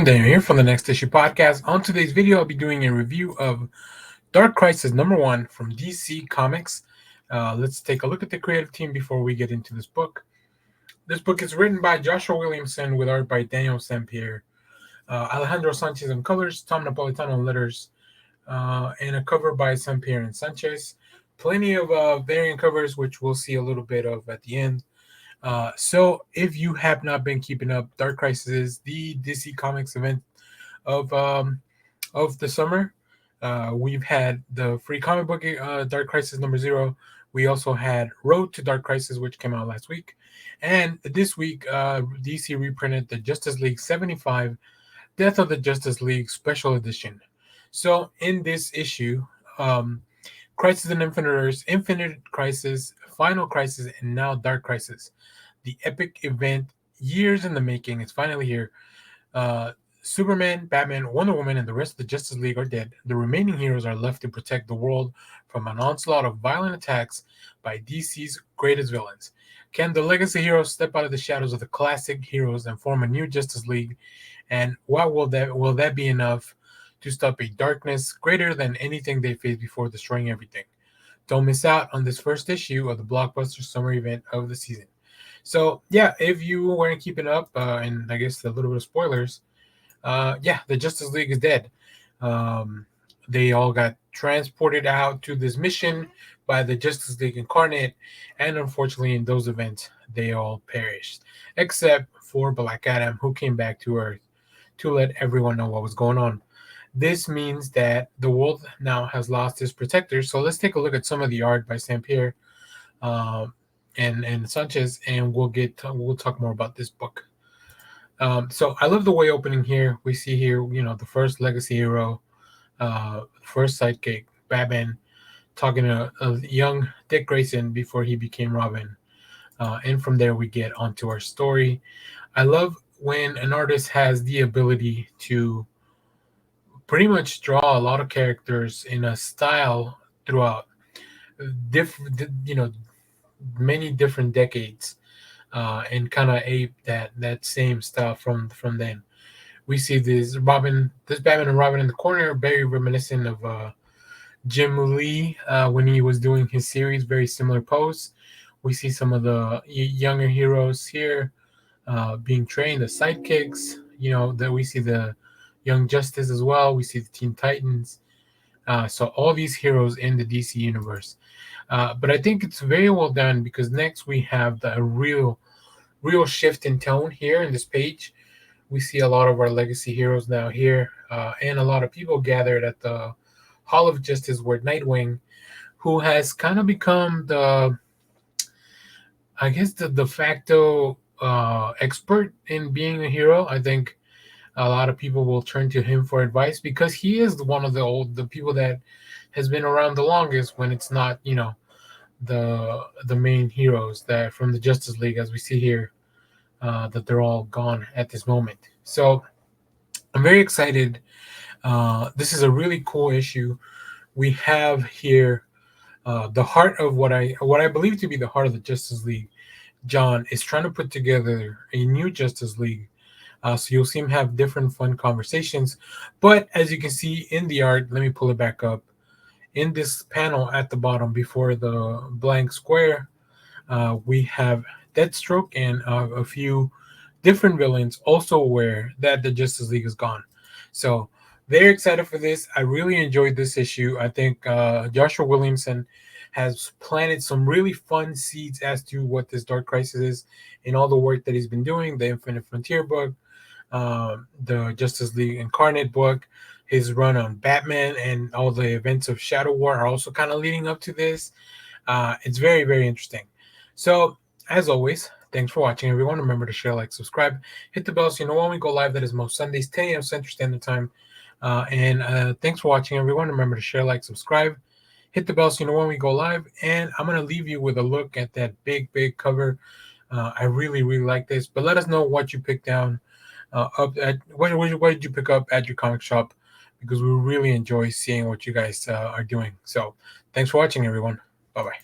everyone, Daniel here from the Next Issue Podcast. On today's video, I'll be doing a review of Dark Crisis #1 from DC Comics. Let's take a look at the creative team before we get into this book. This book is written by Joshua Williamson with art by Daniel Sampere, Alejandro Sanches on colors, Tom Napolitano on letters, and a cover by Sampere and Sanches. Plenty of variant covers, which we'll see a little bit of at the end. So if you have not been keeping up, Dark Crisis is the DC Comics event of the summer. We've had the free comic book Dark Crisis #0. We also had Road to Dark Crisis, which came out last week. And this week, DC reprinted the Justice League 75 Death of the Justice League Special Edition. So in this issue, Crisis in Infinite Earths, Infinite Crisis, Final Crisis, and now Dark Crisis. The epic event, years in the making, is finally here. Superman, Batman, Wonder Woman, and the rest of the Justice League are dead. The remaining heroes are left to protect the world from an onslaught of violent attacks by DC's greatest villains. Can the legacy heroes step out of the shadows of the classic heroes and form a new Justice League? And what will that be enough to stop a darkness greater than anything they faced before destroying everything? Don't miss out on this first issue of the blockbuster summer event of the season. So, yeah, if you weren't keeping up, and I guess a little bit of spoilers, the Justice League is dead. They all got transported out to this mission by the Justice League Incarnate, and unfortunately, in those events, they all perished, except for Black Adam, who came back to Earth to let everyone know what was going on. This means that the world now has lost its protectors. So let's take a look at some of the art by Sampere and Sanches, and we'll talk more about this book. So I love the way opening here. We see here, the first legacy hero, first sidekick, Batman, talking to a young Dick Grayson before he became Robin. And from there, we get onto our story. I love when an artist has the ability to pretty much draw a lot of characters in a style throughout many different decades, and kind of ape that same style from then. We see this Batman and Robin in the corner, very reminiscent of Jim Lee when he was doing his series, very similar pose. We see some of the younger heroes here being trained, the sidekicks. That we see the Young Justice as well. We see the Teen Titans. So all these heroes in the DC universe. But I think it's very well done because next we have the real shift in tone here in this page. We see a lot of our legacy heroes now here, and a lot of people gathered at the Hall of Justice where Nightwing, who has kind of become the de facto expert in being a hero. I think a lot of people will turn to him for advice because he is one of the people that has been around the longest when it's not, the main heroes that from the Justice League, as we see here, that they're all gone at this moment. So I'm very excited. This is a really cool issue. We have here the heart of what I believe to be the heart of the Justice League. John is trying to put together a new Justice League. So you'll see him have different fun conversations. But as you can see in the art, let me pull it back up. In this panel at the bottom before the blank square, we have Deathstroke and a few different villains also aware that the Justice League is gone. So very excited for this. I really enjoyed this issue. I think Joshua Williamson has planted some really fun seeds as to what this Dark Crisis is in all the work that he's been doing, the Infinite Frontier book, the Justice League Incarnate book, his run on Batman, and all the events of Shadow War are also kind of leading up to this. It's very, very interesting. So, as always, thanks for watching, everyone. Remember to share, like, subscribe, hit the bell so you know when we go live. That is most Sundays, 10 a.m. Central Standard Time. And thanks for watching, everyone. Remember to share, like, subscribe, hit the bell so you know when we go live. And I'm going to leave you with a look at that big, big cover. I really, really like this. But let us know what you picked down. What did you pick up at your comic shop? Because we really enjoy seeing what you guys are doing. So thanks for watching, everyone. Bye-bye.